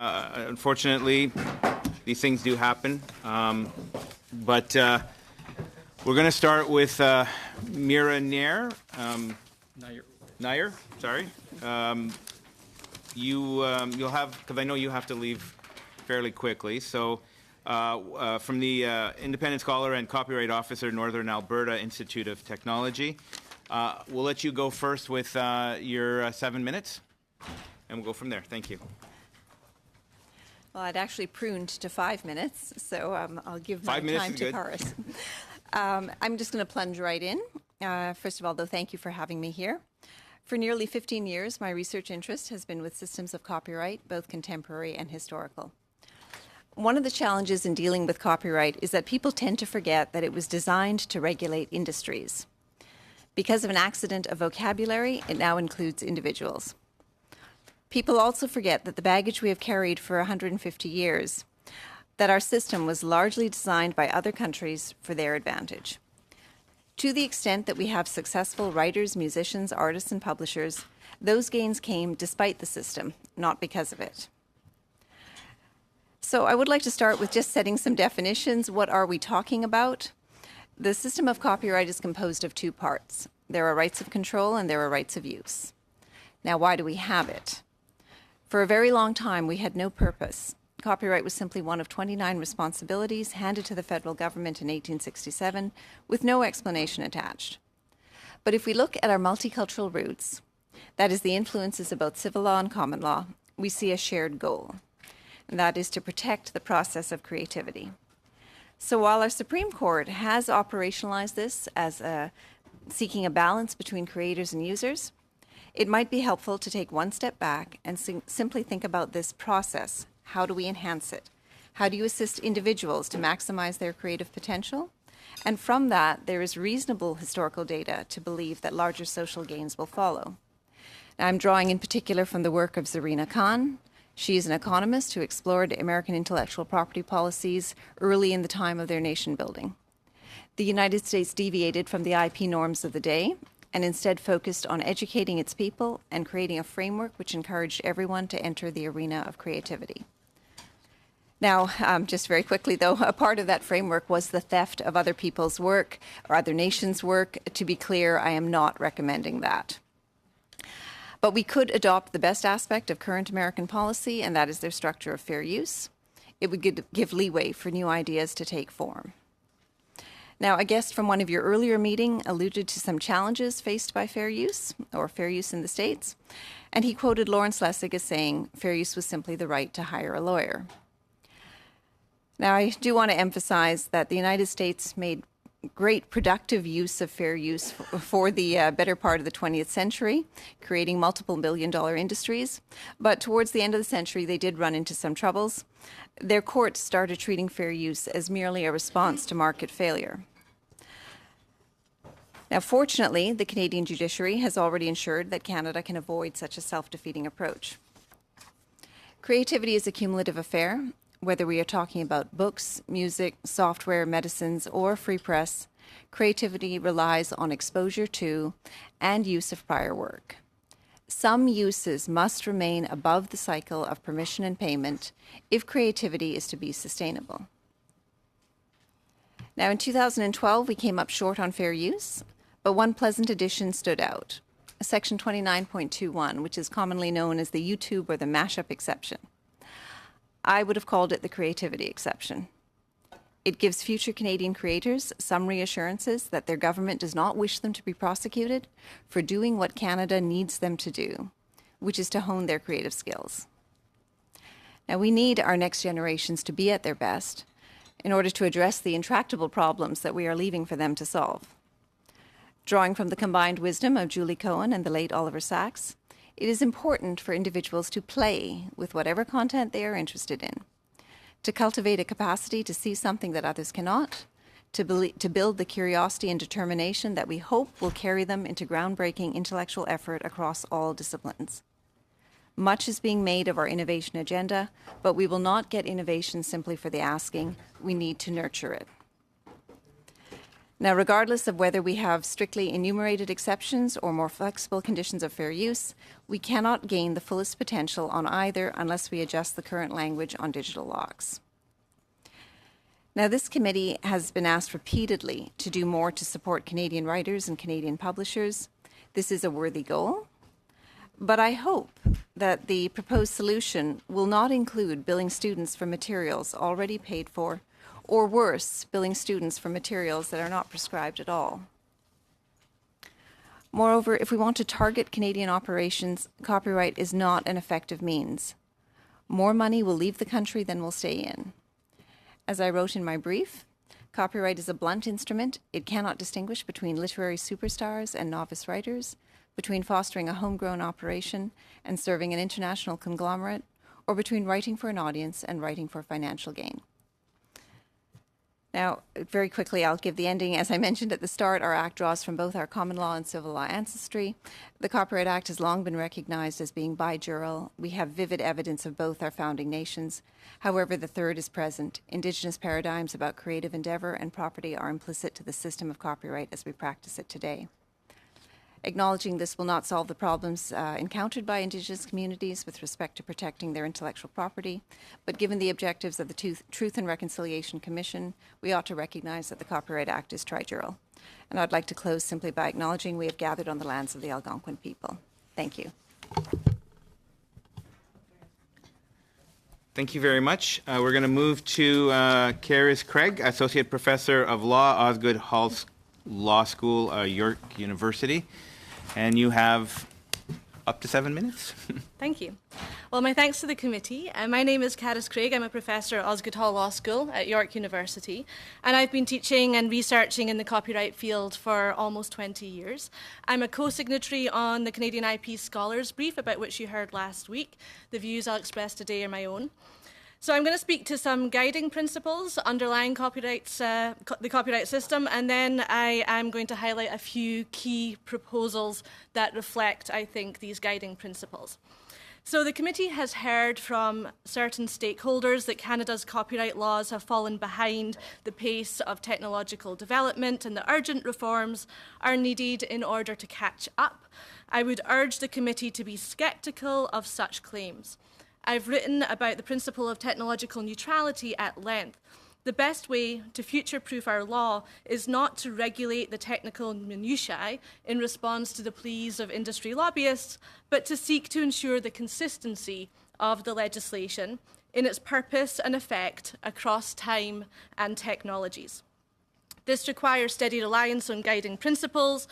Unfortunately, these things do happen. But we're going to start with Mira Nair. Nair, sorry. You'll have, because I know you have to leave fairly quickly. So from the Independent Scholar and Copyright Officer, Northern Alberta Institute of Technology. We'll let you go first with your 7 minutes, and we'll go from there. Thank you. Well, I'd actually pruned to 5 minutes, so I'll give my time to Karis. I'm just going to plunge right in. First of all, though, thank you for having me here. For nearly 15 years, my research interest has been with systems of copyright, both contemporary and historical. One of the challenges in dealing with copyright is that people tend to forget that it was designed to regulate industries. Because of an accident of vocabulary, it now includes individuals. People also forget that the baggage we have carried for 150 years, that our system was largely designed by other countries for their advantage. To the extent that we have successful writers, musicians, artists, and publishers, those gains came despite the system, not because of it. So I would like to start with just setting some definitions. What are we talking about? The system of copyright is composed of two parts. There are rights of control and there are rights of use. Now, why do we have it? For a very long time, we had no purpose. Copyright was simply one of 29 responsibilities handed to the federal government in 1867 with no explanation attached. But if we look at our multicultural roots, that is the influences of both civil law and common law, we see a shared goal, and that is to protect the process of creativity. So while our Supreme Court has operationalized this as seeking a balance between creators and users, it might be helpful to take one step back and simply think about this process. How do we enhance it? How do you assist individuals to maximize their creative potential? And from that, there is reasonable historical data to believe that larger social gains will follow. Now, I'm drawing in particular from the work of Zarina Khan. She is an economist who explored American intellectual property policies early in the time of their nation building. The United States deviated from the IP norms of the day and instead focused on educating its people and creating a framework which encouraged everyone to enter the arena of creativity. Now, just very quickly, though, a part of that framework was the theft of other people's work or other nations' work. To be clear, I am not recommending that. But we could adopt the best aspect of current American policy, and that is their structure of fair use. It would give leeway for new ideas to take form. Now, a guest from one of your earlier meetings alluded to some challenges faced by fair use, or fair use in the States, and he quoted Lawrence Lessig as saying, fair use was simply the right to hire a lawyer. Now, I do want to emphasize that the United States made great productive use of fair use for the better part of the 20th century, creating multiple billion-dollar industries. But towards the end of the century, they did run into some troubles. Their courts started treating fair use as merely a response to market failure. Now, fortunately, the Canadian judiciary has already ensured that Canada can avoid such a self-defeating approach. Creativity is a cumulative affair. Whether we are talking about books, music, software, medicines, or free press, creativity relies on exposure to and use of prior work. Some uses must remain above the cycle of permission and payment if creativity is to be sustainable. Now, in 2012, we came up short on fair use, but one pleasant addition stood out, Section 29.21, which is commonly known as the YouTube or the mashup exception. I would have called it the creativity exception. It gives future Canadian creators some reassurances that their government does not wish them to be prosecuted for doing what Canada needs them to do, which is to hone their creative skills. Now, we need our next generations to be at their best in order to address the intractable problems that we are leaving for them to solve. Drawing from the combined wisdom of Julie Cohen and the late Oliver Sacks, it is important for individuals to play with whatever content they are interested in, to cultivate a capacity to see something that others cannot, to build the curiosity and determination that we hope will carry them into groundbreaking intellectual effort across all disciplines. Much is being made of our innovation agenda, but we will not get innovation simply for the asking. We need to nurture it. Now, regardless of whether we have strictly enumerated exceptions or more flexible conditions of fair use, we cannot gain the fullest potential on either unless we adjust the current language on digital logs. Now, this committee has been asked repeatedly to do more to support Canadian writers and Canadian publishers. This is a worthy goal, but I hope that the proposed solution will not include billing students for materials already paid for, or worse, billing students for materials that are not prescribed at all. Moreover, if we want to target Canadian operations, copyright is not an effective means. More money will leave the country than will stay in. As I wrote in my brief, copyright is a blunt instrument. It cannot distinguish between literary superstars and novice writers, between fostering a homegrown operation and serving an international conglomerate, or between writing for an audience and writing for financial gain. Now, very quickly, I'll give the ending. As I mentioned at the start, our Act draws from both our common law and civil law ancestry. The Copyright Act has long been recognized as being bijural. We have vivid evidence of both our founding nations. However, the third is present. Indigenous paradigms about creative endeavor and property are implicit to the system of copyright as we practice it today. Acknowledging this will not solve the problems encountered by Indigenous communities with respect to protecting their intellectual property, but given the objectives of the Truth and Reconciliation Commission, we ought to recognize that the Copyright Act is trijural. And I'd like to close simply by acknowledging we have gathered on the lands of the Algonquin people. Thank you. Thank you very much. We're going to move to Karis Craig, Associate Professor of Law, Osgoode Hall Law School, York University. And you have up to 7 minutes. Thank you. Well, my thanks to the committee. My name is Karis Craig. I'm a professor at Osgoode Hall Law School at York University, and I've been teaching and researching in the copyright field for almost 20 years. I'm a co-signatory on the Canadian IP Scholars Brief, about which you heard last week. The views I'll express today are my own. So I'm going to speak to some guiding principles underlying the copyright system, and then I am going to highlight a few key proposals that reflect, I think, these guiding principles. So the committee has heard from certain stakeholders that Canada's copyright laws have fallen behind the pace of technological development and that urgent reforms are needed in order to catch up. I would urge the committee to be sceptical of such claims. I've written about the principle of technological neutrality at length. The best way to future-proof our law is not to regulate the technical minutiae in response to the pleas of industry lobbyists, but to seek to ensure the consistency of the legislation in its purpose and effect across time and technologies. This requires steady reliance on guiding principles,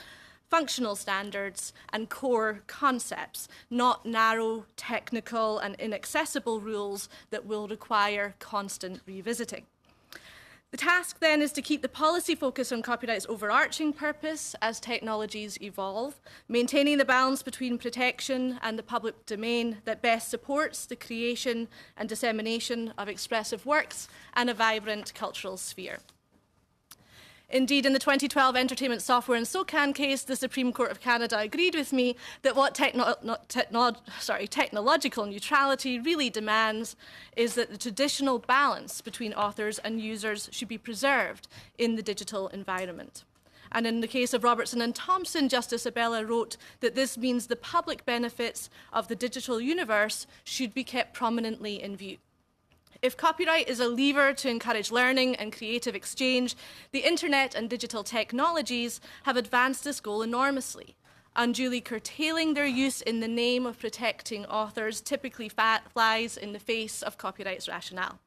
functional standards and core concepts, not narrow, technical and inaccessible rules that will require constant revisiting. The task then is to keep the policy focus on copyright's overarching purpose as technologies evolve, maintaining the balance between protection and the public domain that best supports the creation and dissemination of expressive works and a vibrant cultural sphere. Indeed, in the 2012 Entertainment Software and SOCAN case, the Supreme Court of Canada agreed with me that what technological neutrality really demands is that the traditional balance between authors and users should be preserved in the digital environment. And in the case of Robertson and Thompson, Justice Abella wrote that this means the public benefits of the digital universe should be kept prominently in view. If copyright is a lever to encourage learning and creative exchange, the internet and digital technologies have advanced this goal enormously. Unduly curtailing their use in the name of protecting authors typically flies in the face of copyright's rationale.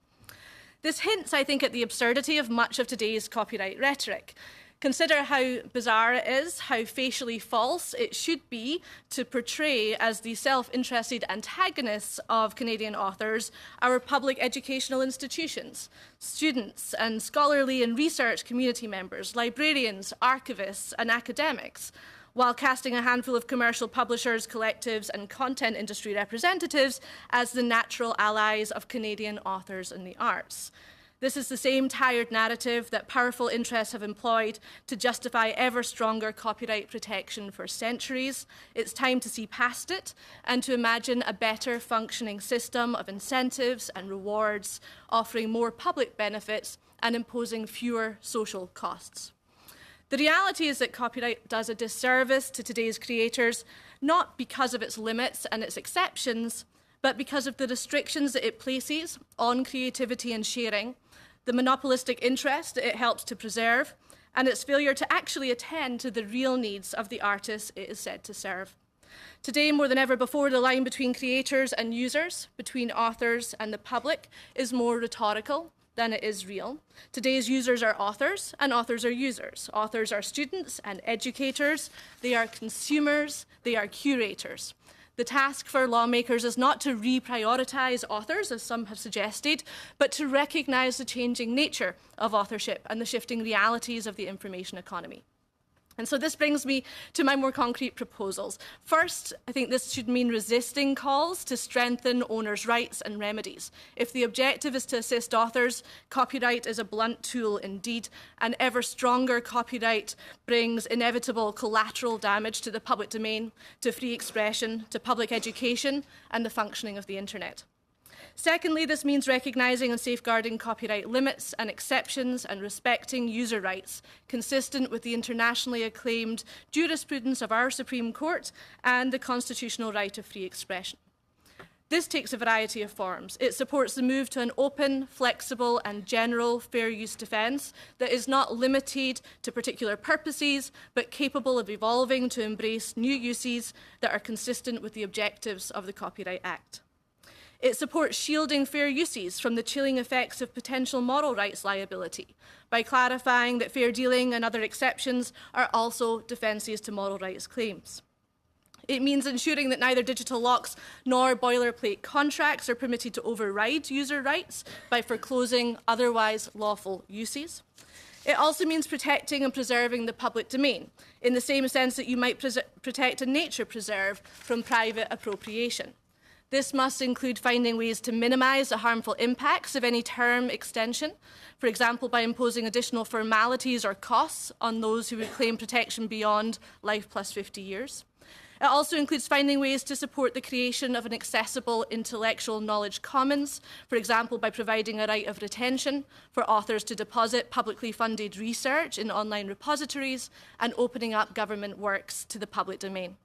This hints, I think, at the absurdity of much of today's copyright rhetoric. Consider how bizarre it is, how facially false it should be to portray as the self-interested antagonists of Canadian authors our public educational institutions, students and scholarly and research community members, librarians, archivists and academics, while casting a handful of commercial publishers, collectives and content industry representatives as the natural allies of Canadian authors and the arts. This is the same tired narrative that powerful interests have employed to justify ever stronger copyright protection for centuries. It's time to see past it and to imagine a better functioning system of incentives and rewards, offering more public benefits and imposing fewer social costs. The reality is that copyright does a disservice to today's creators, not because of its limits and its exceptions, but because of the restrictions that it places on creativity and sharing, the monopolistic interest that it helps to preserve, and its failure to actually attend to the real needs of the artists it is said to serve. Today, more than ever before, the line between creators and users, between authors and the public, is more rhetorical than it is real. Today's users are authors, and authors are users. Authors are students and educators. They are consumers. They are curators. The task for lawmakers is not to reprioritize authors, as some have suggested, but to recognize the changing nature of authorship and the shifting realities of the information economy. And so this brings me to my more concrete proposals. First, I think this should mean resisting calls to strengthen owners' rights and remedies. If the objective is to assist authors, copyright is a blunt tool indeed, and ever stronger copyright brings inevitable collateral damage to the public domain, to free expression, to public education, and the functioning of the internet. Secondly, this means recognising and safeguarding copyright limits and exceptions and respecting user rights, consistent with the internationally acclaimed jurisprudence of our Supreme Court and the constitutional right of free expression. This takes a variety of forms. It supports the move to an open, flexible and general fair use defence that is not limited to particular purposes, but capable of evolving to embrace new uses that are consistent with the objectives of the Copyright Act. It supports shielding fair uses from the chilling effects of potential moral rights liability by clarifying that fair dealing and other exceptions are also defences to moral rights claims. It means ensuring that neither digital locks nor boilerplate contracts are permitted to override user rights by foreclosing otherwise lawful uses. It also means protecting and preserving the public domain, in the same sense that you might protect a nature preserve from private appropriation. This must include finding ways to minimise the harmful impacts of any term extension, for example, by imposing additional formalities or costs on those who would claim protection beyond life plus 50 years. It also includes finding ways to support the creation of an accessible intellectual knowledge commons, for example, by providing a right of retention for authors to deposit publicly funded research in online repositories and opening up government works to the public domain.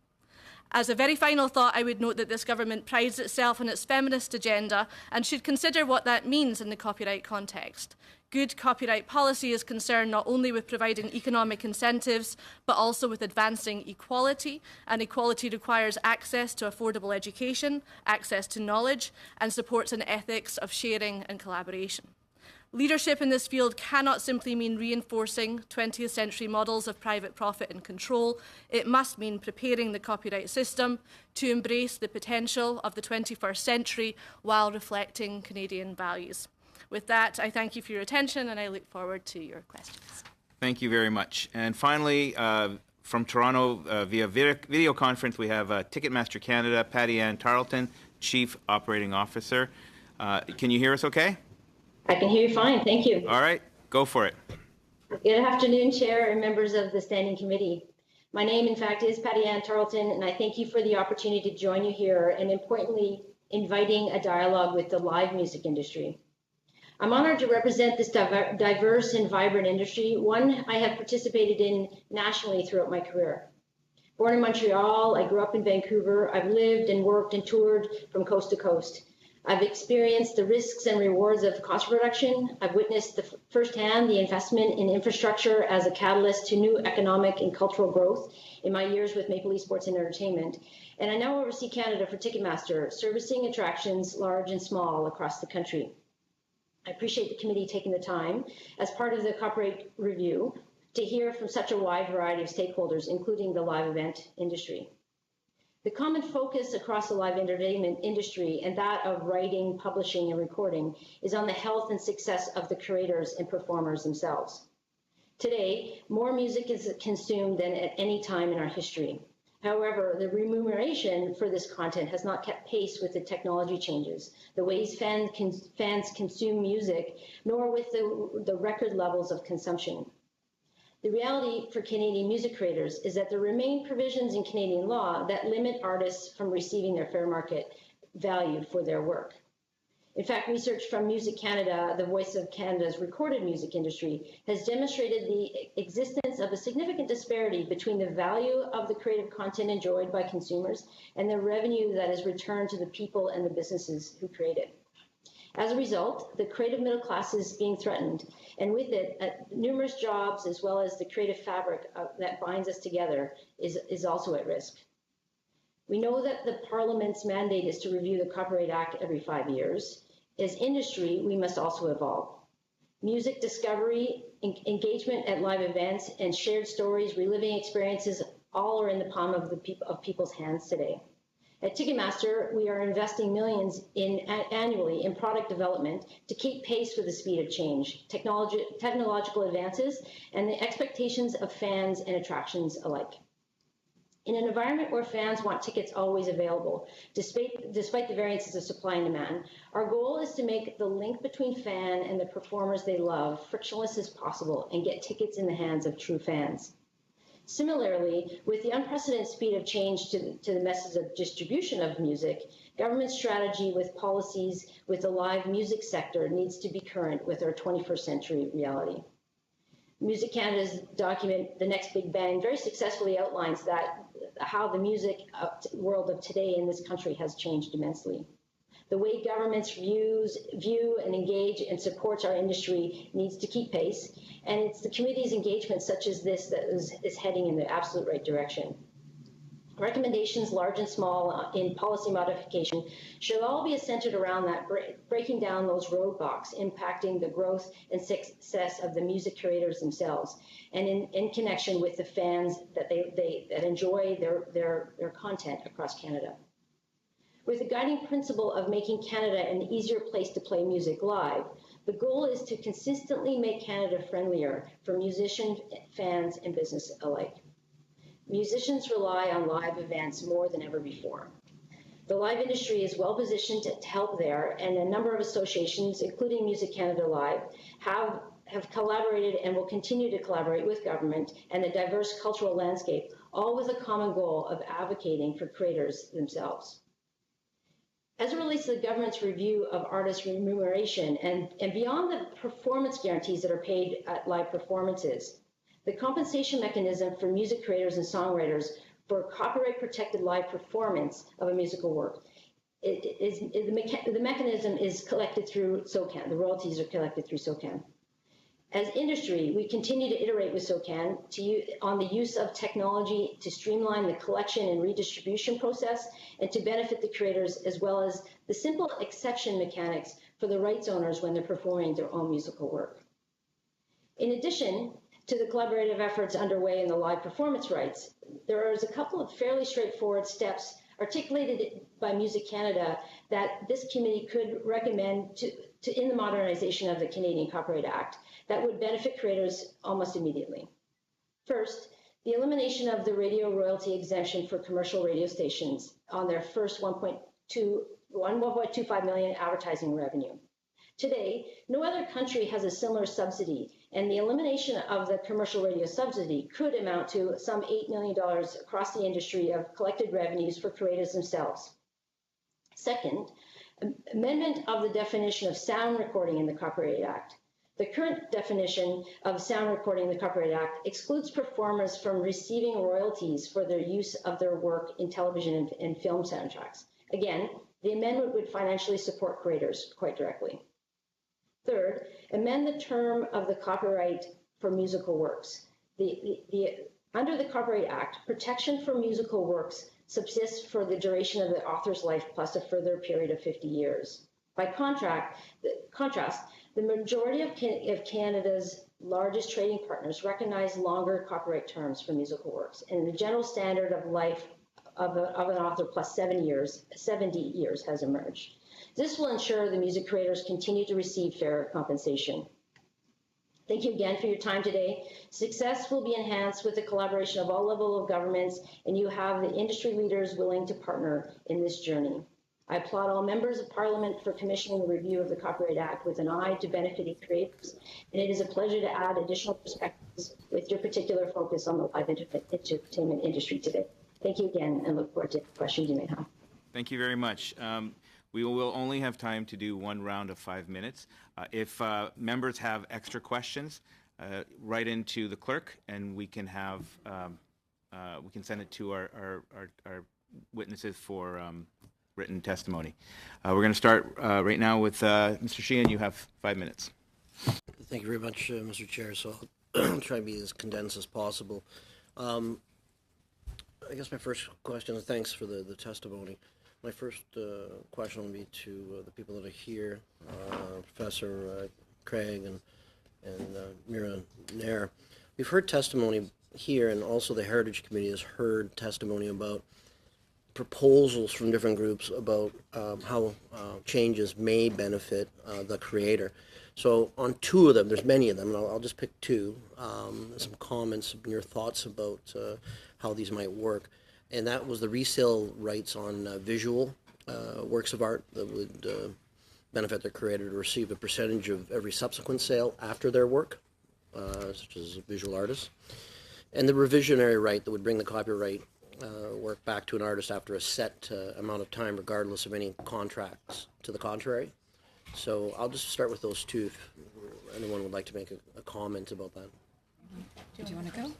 As a very final thought, I would note that this government prides itself on its feminist agenda and should consider what that means in the copyright context. Good copyright policy is concerned not only with providing economic incentives, but also with advancing equality, and equality requires access to affordable education, access to knowledge, and supports an ethics of sharing and collaboration. Leadership in this field cannot simply mean reinforcing 20th century models of private profit and control. It must mean preparing the copyright system to embrace the potential of the 21st century while reflecting Canadian values. With that, I thank you for your attention and I look forward to your questions. Thank you very much. And finally, from Toronto via video conference, we have Ticketmaster Canada, Patty Ann Tarleton, Chief Operating Officer. Can you hear us okay? I can hear you fine, thank you. All right, go for it. Good afternoon, Chair and members of the Standing Committee. My name, in fact, is Patty Ann Tarleton, and I thank you for the opportunity to join you here and, importantly, inviting a dialogue with the live music industry. I'm honored to represent this diverse and vibrant industry, one I have participated in nationally throughout my career. Born in Montreal, I grew up in Vancouver. I've lived and worked and toured from coast to coast. I've experienced the risks and rewards of cost reduction. I've witnessed firsthand the investment in infrastructure as a catalyst to new economic and cultural growth in my years with Maple Leaf Sports and Entertainment. And I now oversee Canada for Ticketmaster, servicing attractions large and small across the country. I appreciate the committee taking the time as part of the copyright review to hear from such a wide variety of stakeholders, including the live event industry. The common focus across the live entertainment industry and that of writing, publishing, and recording is on the health and success of the creators and performers themselves. Today, more music is consumed than at any time in our history. However, the remuneration for this content has not kept pace with the technology changes, the ways fans consume music, nor with the record levels of consumption. The reality for Canadian music creators is that there remain provisions in Canadian law that limit artists from receiving their fair market value for their work. In fact, research from Music Canada, the voice of Canada's recorded music industry, has demonstrated the existence of a significant disparity between the value of the creative content enjoyed by consumers and the revenue that is returned to the people and the businesses who create it. As a result, the creative middle class is being threatened, and with it, numerous jobs as well as the creative fabric that binds us together is also at risk. We know that the Parliament's mandate is to review the Copyright Act every 5 years. As industry, we must also evolve. Music discovery, engagement at live events, and shared stories, reliving experiences, all are in the palm of people's hands today. At Ticketmaster, we are investing millions annually in product development to keep pace with the speed of change, technological advances, and the expectations of fans and attractions alike. In an environment where fans want tickets always available, despite the variances of supply and demand, our goal is to make the link between fan and the performers they love frictionless as possible and get tickets in the hands of true fans. Similarly, with the unprecedented speed of change to the methods of distribution of music, government strategy with policies with the live music sector needs to be current with our 21st century reality. Music Canada's document, The Next Big Bang, very successfully outlines how the music world of today in this country has changed immensely. The way governments view and engage and supports our industry needs to keep pace, and it's the committee's engagement such as this that is heading in the absolute right direction. Recommendations, large and small, in policy modification should all be centered around that, breaking down those roadblocks impacting the growth and success of the music creators themselves, and in connection with the fans that enjoy their content across Canada. With the guiding principle of making Canada an easier place to play music live, the goal is to consistently make Canada friendlier for musicians, fans, and business alike. Musicians rely on live events more than ever before. The live industry is well positioned to help there, and a number of associations, including Music Canada Live, have collaborated and will continue to collaborate with government and the diverse cultural landscape, all with a common goal of advocating for creators themselves. As it relates to the government's review of artist remuneration and beyond the performance guarantees that are paid at live performances, the compensation mechanism for music creators and songwriters for copyright-protected live performance of a musical work, the mechanism is collected through SOCAN. The royalties are collected through SOCAN. As industry, we continue to iterate with SOCAN on the use of technology to streamline the collection and redistribution process and to benefit the creators, as well as the simple exception mechanics for the rights owners when they're performing their own musical work. In addition to the collaborative efforts underway in the live performance rights, there is a couple of fairly straightforward steps articulated by Music Canada that this committee could recommend in the modernization of the Canadian Copyright Act that would benefit creators almost immediately. First, the elimination of the radio royalty exemption for commercial radio stations on their first 1.25 million advertising revenue. Today, no other country has a similar subsidy, and the elimination of the commercial radio subsidy could amount to some $8 million across the industry of collected revenues for creators themselves. Second, amendment of the definition of sound recording in the Copyright Act. The current definition of sound recording in the Copyright Act excludes performers from receiving royalties for their use of their work in television and film soundtracks. Again, the amendment would financially support creators quite directly. Third, amend the term of the copyright for musical works. Under the Copyright Act, protection for musical works subsists for the duration of the author's life plus a further period of 50 years. By contrast, the majority of Canada's largest trading partners recognize longer copyright terms for musical works, and the general standard of life of an author plus 70 years has emerged. This will ensure the music creators continue to receive fair compensation. Thank you again for your time today. Success will be enhanced with the collaboration of all levels of governments, and you have the industry leaders willing to partner in this journey. I applaud all members of Parliament for commissioning the review of the Copyright Act with an eye to benefiting creators, and it is a pleasure to add additional perspectives with your particular focus on the live entertainment industry today. Thank you again, and look forward to questions you may have. Thank you very much. We will only have time to do one round of 5 minutes. If members have extra questions, write into the clerk, and we can have we can send it to our witnesses for written testimony. We're going to start right now with Mr. Sheehan. You have 5 minutes. Thank you very much, Mr. Chair. So I'll try to be as condensed as possible. I guess my first question, and thanks for the testimony. My first question will be to the people that are here, Professor Craig and Mira Nair. We've heard testimony here, and also the Heritage Committee has heard testimony about proposals from different groups about how changes may benefit the creator. So on two of them, there's many of them, and I'll just pick two, some comments, your thoughts about how these might work. And that was the resale rights on visual works of art that would benefit their creator to receive a percentage of every subsequent sale after their work, such as visual artists. And the revisionary right that would bring the copyright work back to an artist after a set amount of time, regardless of any contracts to the contrary. So I'll just start with those two if anyone would like to make a comment about that. Do you want to go?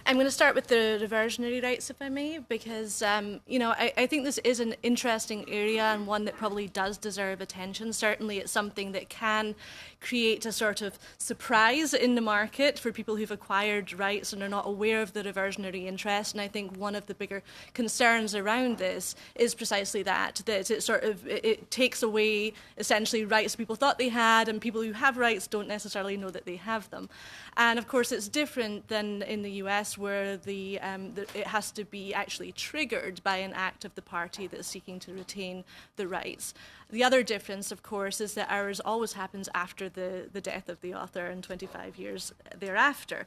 I'm going to start with the reversionary rights, if I may, because, you know, I think this is an interesting area and one that probably does deserve attention. Certainly it's something that can create a sort of surprise in the market for people who've acquired rights and are not aware of the reversionary interest. And I think one of the bigger concerns around this is precisely that it takes away essentially rights people thought they had, and people who have rights don't necessarily know that they have them. And of course it's different than in the US, where it has to be actually triggered by an act of the party that's seeking to retain the rights. The other difference, of course, is that ours always happens after the death of the author and 25 years thereafter.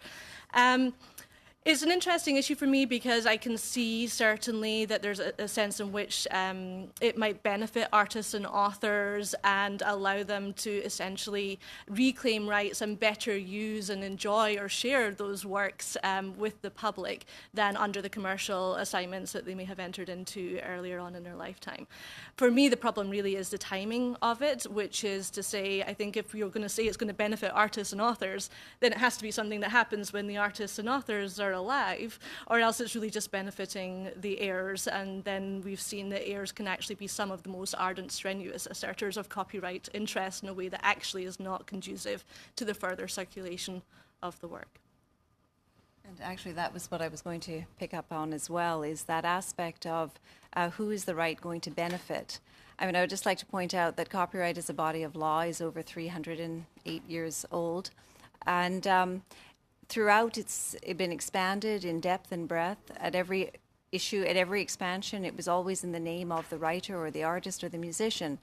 It's an interesting issue for me because I can see certainly that there's a sense in which it might benefit artists and authors and allow them to essentially reclaim rights and better use and enjoy or share those works with the public than under the commercial assignments that they may have entered into earlier on in their lifetime. For me, the problem really is the timing of it, which is to say, I think if you're going to say it's going to benefit artists and authors, then it has to be something that happens when the artists and authors are alive, or else it's really just benefiting the heirs. And then we've seen that heirs can actually be some of the most ardent, strenuous asserters of copyright interest in a way that actually is not conducive to the further circulation of the work. And actually that was what I was going to pick up on as well, is that aspect of who is the right going to benefit. I mean, I would just like to point out that copyright as a body of law is over 308 years old. And throughout, it's been expanded in depth and breadth. At every issue, at every expansion, it was always in the name of the writer or the artist or the musician.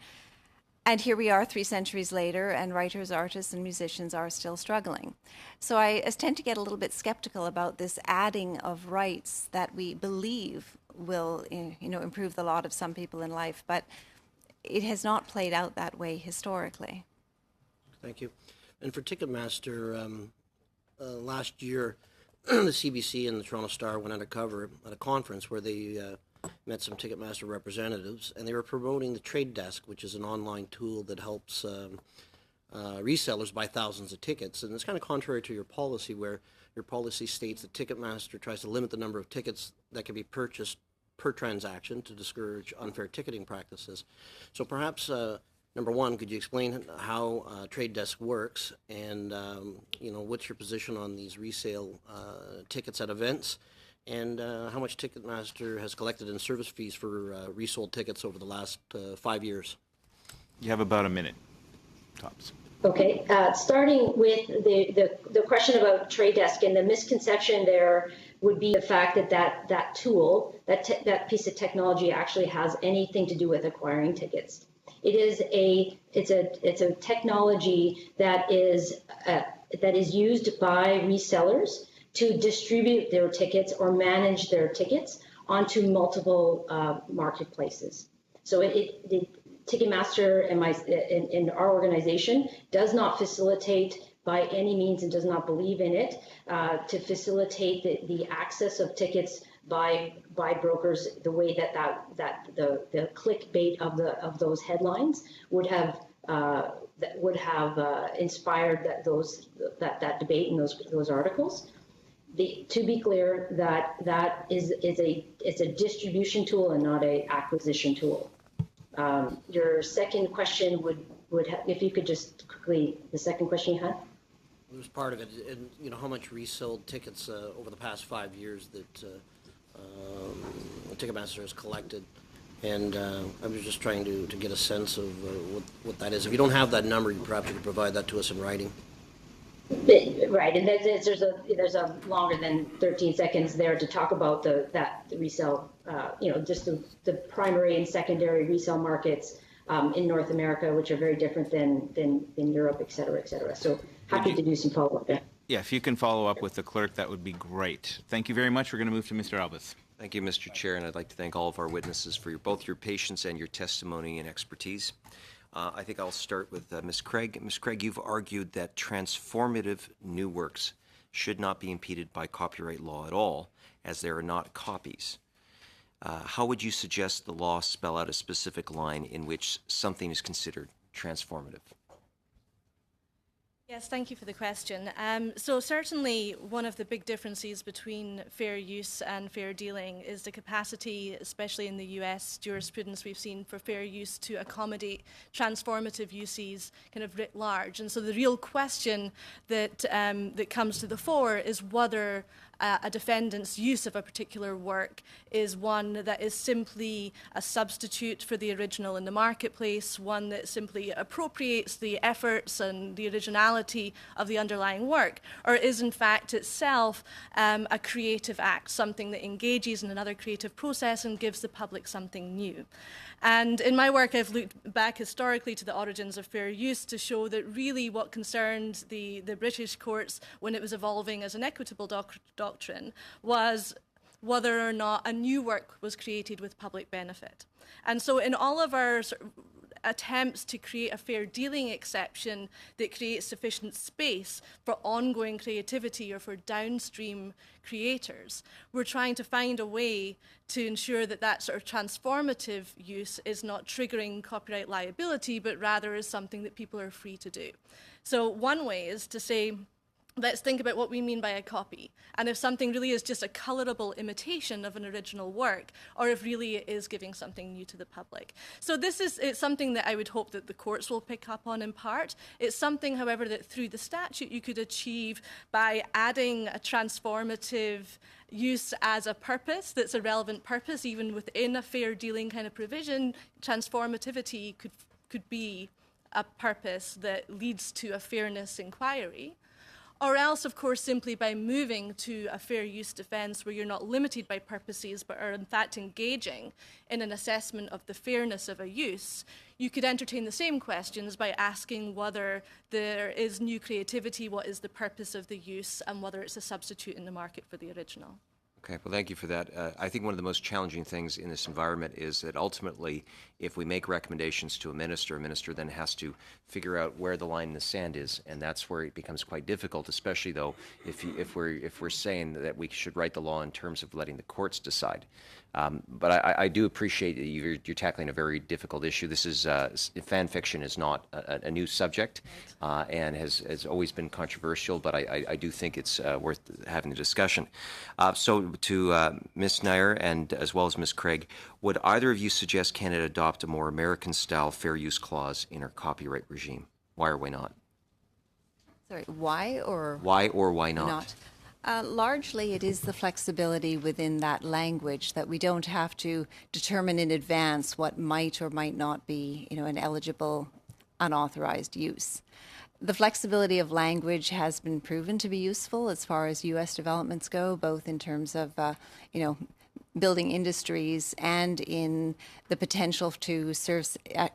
And here we are 3 centuries later, and writers, artists, and musicians are still struggling. So I tend to get a little bit skeptical about this adding of rights that we believe will, improve the lot of some people in life, but it has not played out that way historically. Thank you. And for Ticketmaster, last year, the CBC and the Toronto Star went undercover at a conference where they met some Ticketmaster representatives, and they were promoting the Trade Desk, which is an online tool that helps resellers buy thousands of tickets. And it's kind of contrary to your policy, where your policy states that Ticketmaster tries to limit the number of tickets that can be purchased per transaction to discourage unfair ticketing practices. So perhaps, number one, could you explain how Trade Desk works, and what's your position on these resale tickets at events, and how much Ticketmaster has collected in service fees for resold tickets over the last 5 years? You have about a minute, tops. Okay, starting with the question about Trade Desk, and the misconception there would be the fact that tool, that piece of technology actually has anything to do with acquiring tickets. It's a technology that is used by resellers to distribute their tickets or manage their tickets onto multiple marketplaces. So Ticketmaster and our organization does not facilitate by any means, and does not believe in it, to facilitate the access of tickets by brokers, the way that the clickbait of those headlines would have inspired that debate and those articles. To be clear, that is a distribution tool and not a acquisition tool. Your second question would have, if you could just quickly, the second question you had. It was part of it, and you know how much resold tickets over the past 5 years that Ticketmaster has collected, and I was just trying to get a sense of what that is. If you don't have that number, perhaps you could provide that to us in writing. Right, and there's a longer than 13 seconds there to talk about the resale, just the primary and secondary resale markets in North America, which are very different than Europe, et cetera, et cetera. So happy to do some follow-up there. Yeah, if you can follow up with the clerk, that would be great. Thank you very much. We're going to move to Mr. Albus. Thank you, Mr. Chair, and I'd like to thank all of our witnesses for both your patience and your testimony and expertise. I think I'll start with Ms. Craig. Ms. Craig, you've argued that transformative new works should not be impeded by copyright law at all, as they are not copies. How would you suggest the law spell out a specific line in which something is considered transformative? Yes, thank you for the question. So certainly one of the big differences between fair use and fair dealing is the capacity, especially in the US jurisprudence we've seen, for fair use to accommodate transformative uses kind of writ large. And so the real question that, that comes to the fore is whether a defendant's use of a particular work is one that is simply a substitute for the original in the marketplace, one that simply appropriates the efforts and the originality of the underlying work, or is in fact itself a creative act, something that engages in another creative process and gives the public something new. And in my work, I've looked back historically to the origins of fair use to show that really what concerned the British courts when it was evolving as an equitable doctrine was whether or not a new work was created with public benefit. And so in all of our attempts to create a fair dealing exception that creates sufficient space for ongoing creativity or for downstream creators, we're trying to find a way to ensure that that sort of transformative use is not triggering copyright liability, but rather is something that people are free to do. So one way is to say, let's think about what we mean by a copy, and if something really is just a colorable imitation of an original work, or if really it is giving something new to the public. So it's something that I would hope that the courts will pick up on in part. It's something, however, that through the statute you could achieve by adding a transformative use as a purpose that's a relevant purpose, even within a fair dealing kind of provision. Transformativity could be a purpose that leads to a fairness inquiry. Or else, of course, simply by moving to a fair use defence where you're not limited by purposes but are in fact engaging in an assessment of the fairness of a use, you could entertain the same questions by asking whether there is new creativity, what is the purpose of the use, and whether it's a substitute in the market for the original. Okay, well, thank you for that. I think one of the most challenging things in this environment is that ultimately, if we make recommendations to a minister then has to figure out where the line in the sand is, and that's where it becomes quite difficult, especially though if we're saying that we should write the law in terms of letting the courts decide. But I do appreciate that you're tackling a very difficult issue. This is fan fiction is not a new subject and has always been controversial, but I do think it's worth having a discussion. So to Ms. Nair and as well as Ms. Craig, would either of you suggest Canada adopt a more American-style fair use clause in our copyright regime? Why or why not? Sorry, why or why not? Largely, it is the flexibility within that language that we don't have to determine in advance what might or might not be, an eligible, unauthorized use. The flexibility of language has been proven to be useful as far as U.S. developments go, both in terms of, building industries and in the potential to serve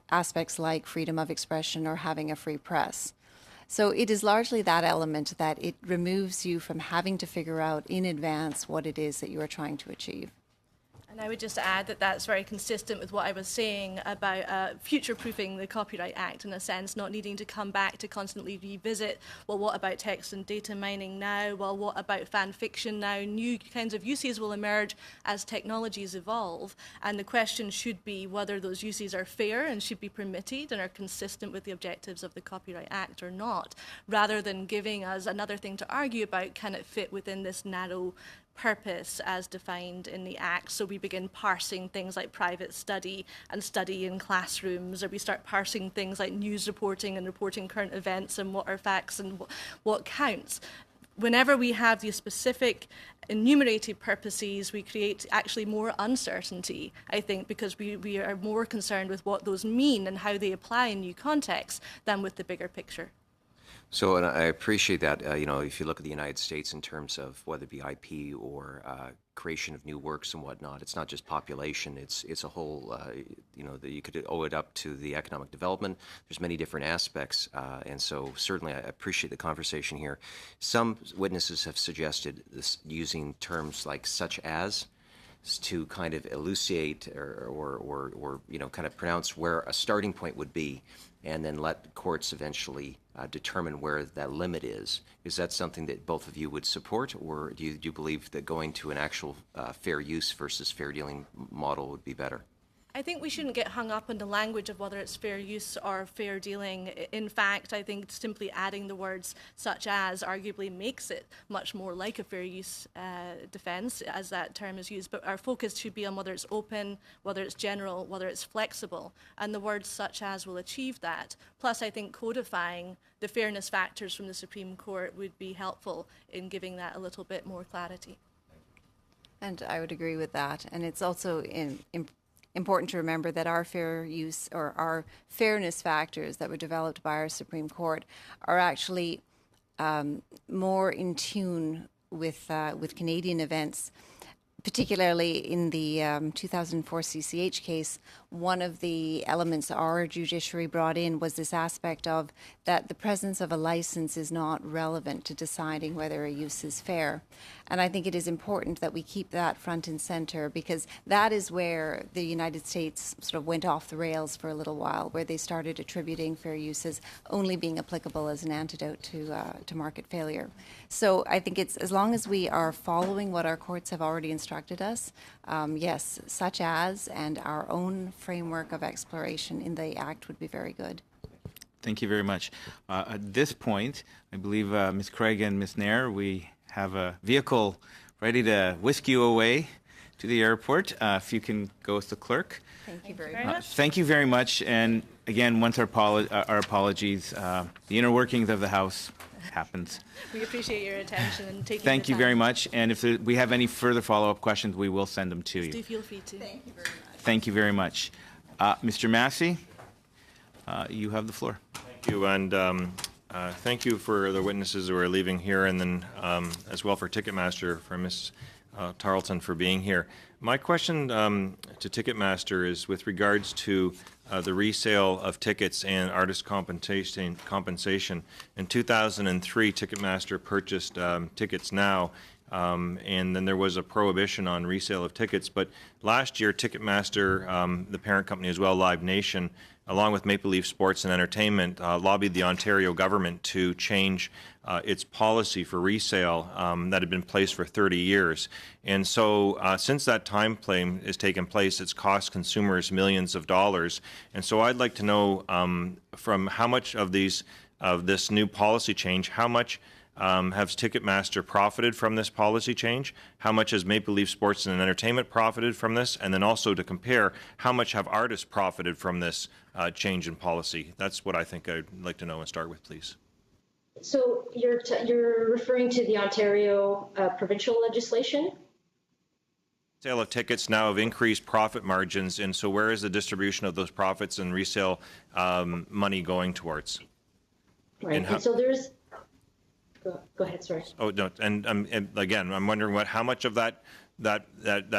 aspects like freedom of expression or having a free press. So it is largely that element that it removes you from having to figure out in advance what it is that you are trying to achieve. And I would just add that that's very consistent with what I was saying about future-proofing the Copyright Act, in a sense, not needing to come back to constantly revisit, well, what about text and data mining now? Well, what about fan fiction now? New kinds of uses will emerge as technologies evolve, and the question should be whether those uses are fair and should be permitted and are consistent with the objectives of the Copyright Act or not, rather than giving us another thing to argue about, can it fit within this narrow purpose as defined in the Act. So we begin parsing things like private study and study in classrooms, or we start parsing things like news reporting and reporting current events and what are facts and what counts. Whenever we have these specific enumerated purposes, we create actually more uncertainty, I think, because we are more concerned with what those mean and how they apply in new contexts than with the bigger picture. So, and I appreciate that. If you look at the United States in terms of whether it be IP or creation of new works and whatnot, it's not just population. It's a whole. You could owe it up to the economic development. There's many different aspects, and so certainly I appreciate the conversation here. Some witnesses have suggested this using terms like "such as" to kind of elucidate or kind of pronounce where a starting point would be, and then let courts eventually determine where that limit is. Is that something that both of you would support, or do you believe that going to an actual fair use versus fair dealing model would be better? I think we shouldn't get hung up on the language of whether it's fair use or fair dealing. In fact, I think simply adding the words "such as" arguably makes it much more like a fair use defence, as that term is used. But our focus should be on whether it's open, whether it's general, whether it's flexible. And the words "such as" will achieve that. Plus, I think codifying the fairness factors from the Supreme Court would be helpful in giving that a little bit more clarity. And I would agree with that. And it's also important to remember that our fair use or our fairness factors that were developed by our Supreme Court are actually more in tune with Canadian events, particularly in the 2004 CCH case. One of the elements our judiciary brought in was this aspect of that the presence of a license is not relevant to deciding whether a use is fair. And I think it is important that we keep that front and center, because that is where the United States sort of went off the rails for a little while, where they started attributing fair uses only being applicable as an antidote to market failure. So I think it's, as long as we are following what our courts have already instructed us, yes, such as, and our own framework of exploration in the Act would be very good. Thank you very much. At this point, I believe Ms. Craig and Ms. Nair, we have a vehicle ready to whisk you away to the airport. If you can go with the clerk. Thank you very much. Thank you very much. And again, once our apologies, the inner workings of the House happens. We appreciate your attention and taking Thank the you time. very much. And if we have any further follow-up questions, we will send them to you. Do feel free to. Thank you very much. Thank you very much. Mr. Massey, you have the floor. Thank you, and thank you for the witnesses who are leaving here, and then as well for Ticketmaster, for Ms. Tarleton for being here. My question to Ticketmaster is with regards to the resale of tickets and artist compensation. In 2003, Ticketmaster purchased Tickets Now, and then there was a prohibition on resale of tickets. But last year, Ticketmaster, the parent company as well, Live Nation, along with Maple Leaf Sports and Entertainment, lobbied the Ontario government to change its policy for resale that had been in place for 30 years. And so since that time frame has taken place, it's cost consumers millions of dollars. And so I'd like to know from how much of this new policy change, how much has Ticketmaster profited from this policy change? How much has Maple Leaf Sports and Entertainment profited from this? And then also to compare, how much have artists profited from this change in policy? That's what I think I'd like to know and start with, please. So you're referring to the Ontario provincial legislation? Sale of tickets now have increased profit margins, and so where is the distribution of those profits and resale money going towards? Right, and so there's... Go ahead, sorry. Oh no, and again, I'm wondering how much of that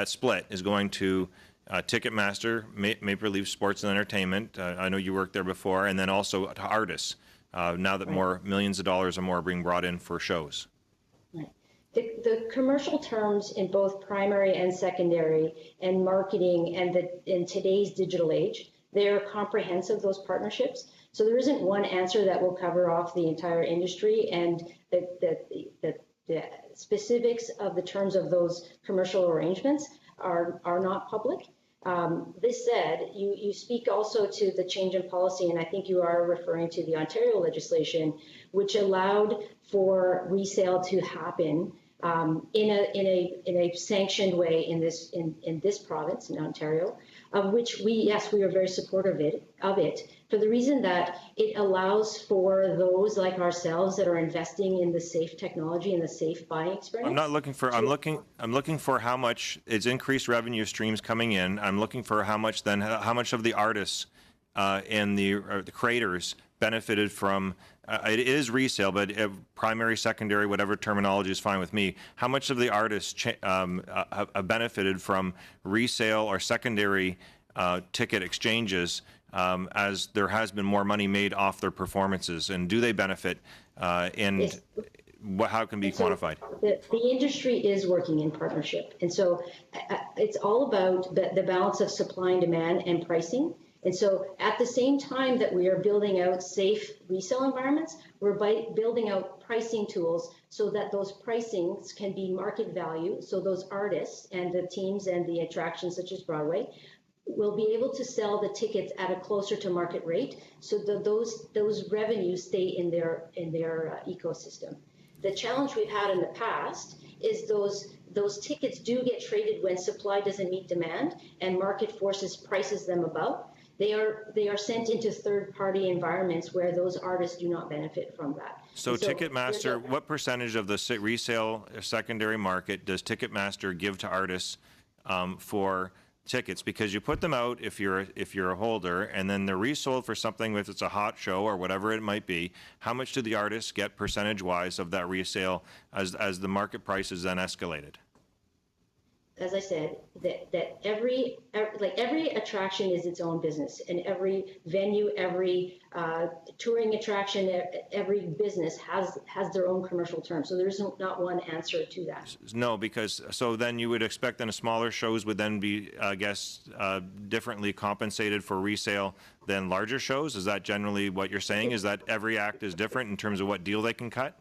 split is going to Ticketmaster, Maple Leaf Sports and Entertainment. I know you worked there before, and then also to artists. Now that more millions of dollars or more are being brought in for shows. Right. The commercial terms in both primary and secondary and marketing and in today's digital age, they're comprehensive, those partnerships. So there isn't one answer that will cover off the entire industry, and the specifics of the terms of those commercial arrangements are not public. This said, you speak also to the change in policy, and I think you are referring to the Ontario legislation, which allowed for resale to happen in a sanctioned way in this province, in Ontario, of which we are very supportive of it for the reason that it allows for those like ourselves that are investing in the safe technology and the safe buying experience. I'm looking for how much it's increased revenue streams coming in. I'm looking for how much of the artists and the creators benefited from. It is resale, but primary, secondary, whatever terminology is fine with me. How much of the artists have benefited from resale or secondary ticket exchanges as there has been more money made off their performances? And do they benefit? How can it be quantified? The industry is working in partnership. And so it's all about the balance of supply and demand and pricing. And so at the same time that we are building out safe resale environments, we're building out pricing tools so that those pricings can be market value. So those artists and the teams and the attractions such as Broadway will be able to sell the tickets at a closer to market rate so that those revenues stay in their ecosystem. The challenge we've had in the past is those tickets do get traded when supply doesn't meet demand and market forces prices them above. They are sent into third-party environments where those artists do not benefit from that. So Ticketmaster, what percentage of the resale secondary market does Ticketmaster give to artists for tickets? Because you put them out if you're a holder, and then they're resold for something if it's a hot show or whatever it might be. How much do the artists get percentage-wise of that resale as the market price is then escalated? As I said, that every attraction is its own business, and every venue, every touring attraction, every business has their own commercial terms. So there's not one answer to that. No, because so then you would expect then smaller shows would then be, I guess, differently compensated for resale than larger shows. Is that generally what you're saying? Is that every act is different in terms of what deal they can cut?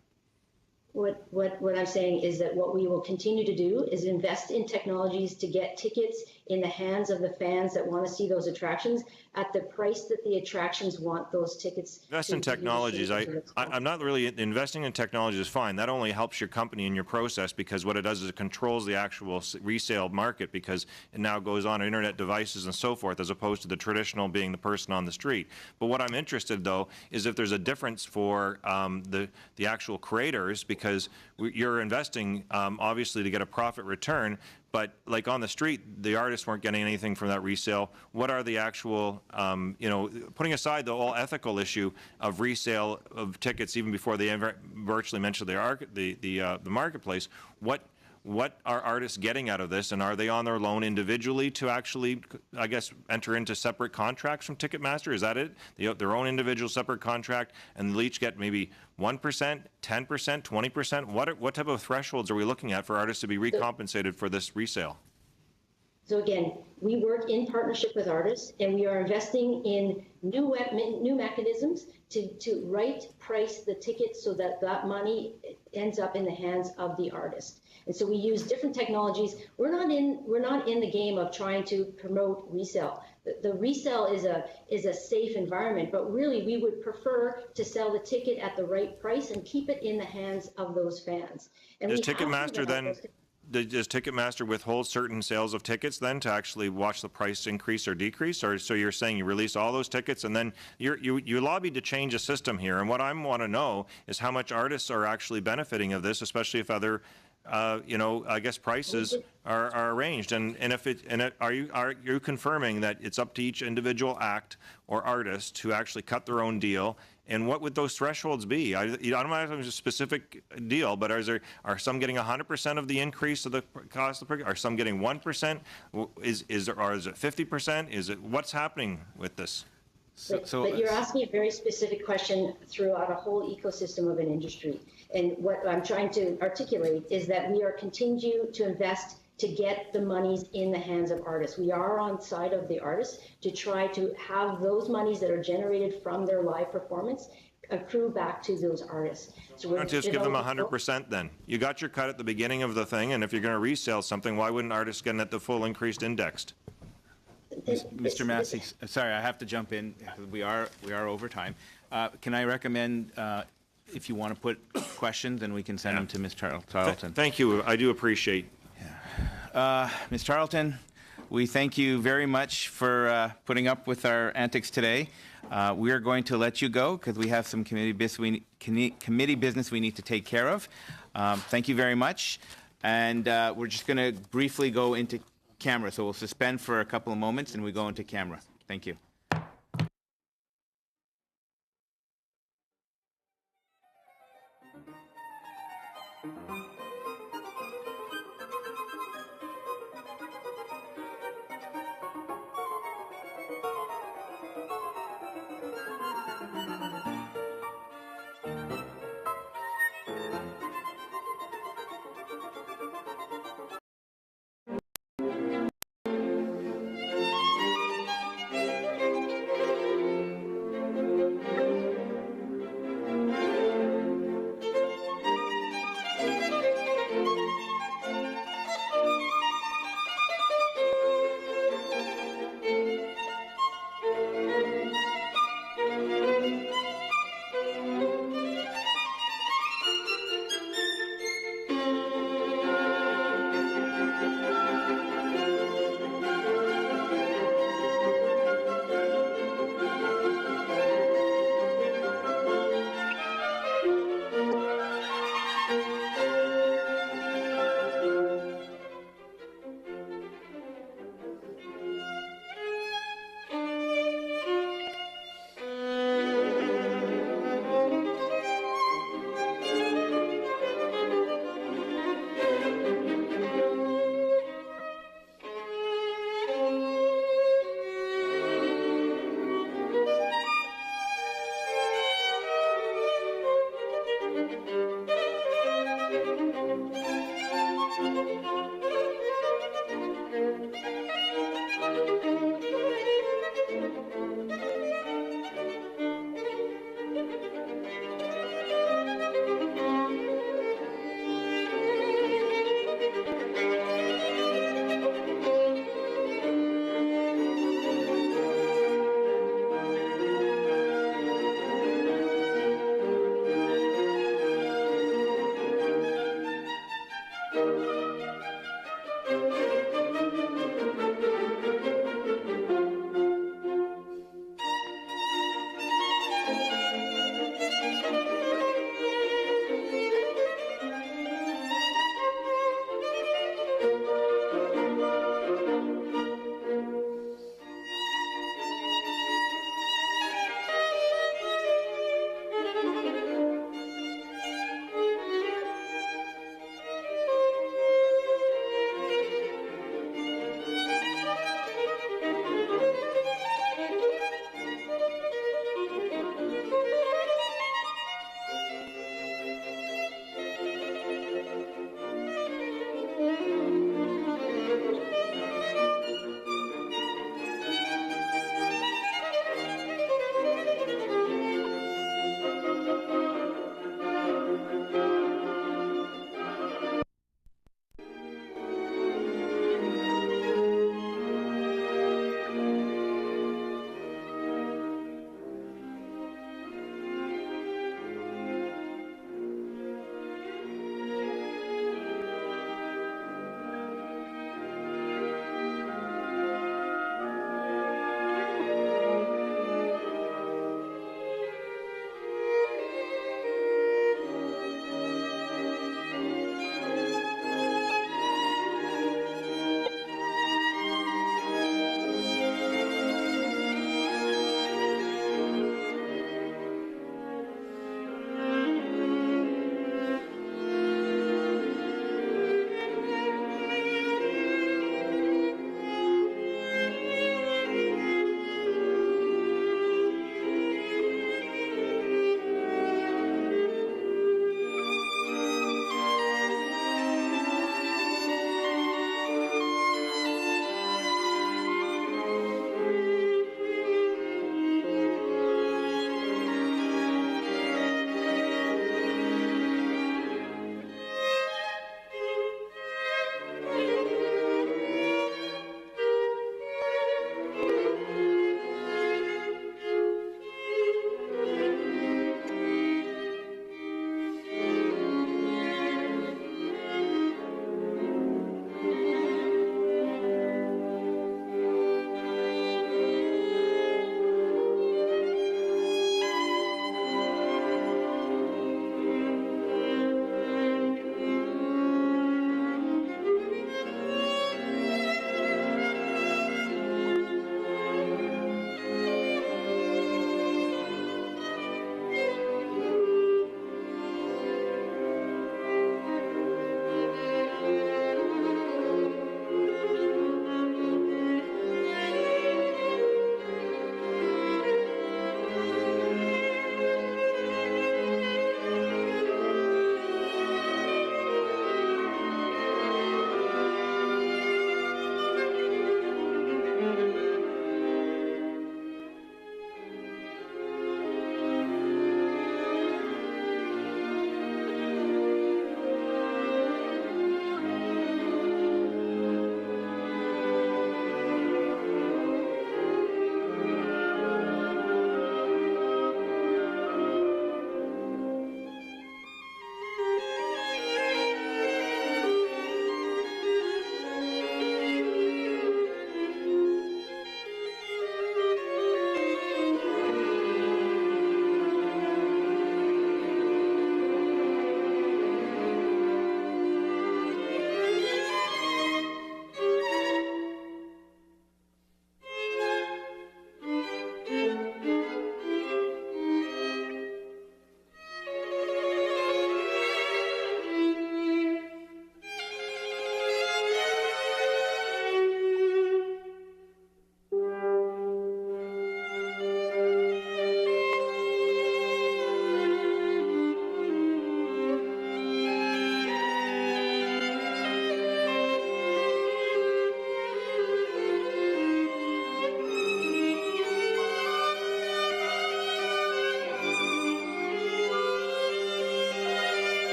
What I'm saying is that what we will continue to do is invest in technologies to get tickets in the hands of the fans that want to see those attractions at the price that the attractions want those tickets. Invest in technologies. I'm not really investing in technology is fine. That only helps your company and your process, because what it does is it controls the actual resale market, because it now goes on internet devices and so forth, as opposed to the traditional being the person on the street. But what I'm interested though is if there's a difference for the actual creators, because you're investing obviously to get a profit return. But like on the street, the artists weren't getting anything from that resale. What are the actual, putting aside the whole ethical issue of resale of tickets, even before they ever virtually mentioned the marketplace, what are artists getting out of this, and are they on their own individually to actually, I guess, enter into separate contracts from Ticketmaster? Is that it? Their own individual separate contract, and they'll each get maybe 1%, 10%, 20%? What type of thresholds are we looking at for artists to be recompensated for this resale? So again, we work in partnership with artists, and we are investing in new mechanisms to right price the tickets so that money ends up in the hands of the artist. And so we use different technologies. We're not in the game of trying to promote resale. The resale is a safe environment, but really we would prefer to sell the ticket at the right price and keep it in the hands of those fans. And does Ticketmaster withhold certain sales of tickets then to actually watch the price increase or decrease? Or so you're saying you release all those tickets and then you lobbied to change a system here. And what I want to know is how much artists are actually benefiting of this, especially if other I guess prices are arranged, are you confirming that it's up to each individual act or artist to actually cut their own deal? And what would those thresholds be? I don't know if it's a specific deal, but are some getting 100% of the increase of the cost of the Are some getting 1%? Is it 50%? Is it what's happening with this? But you're asking a very specific question throughout a whole ecosystem of an industry. And what I'm trying to articulate is that we are continue to invest to get the monies in the hands of artists. We are on side of the artists to try to have those monies that are generated from their live performance accrue back to those artists. So Why don't you just give them 100% then? You got your cut at the beginning of the thing, and if you're going to resell something, why wouldn't artists get it the full increased indexed? Mr. Massey, sorry, I have to jump in. We are over time. Can I recommend, if you want to put questions, then we can send them to Ms. Tarleton. Thank you. I do appreciate. Ms. Tarleton, we thank you very much for putting up with our antics today. We are going to let you go because we have some committee business we need to take care of. Thank you very much. And we're just going to briefly go into camera. So we'll suspend for a couple of moments and we go into camera. Thank you.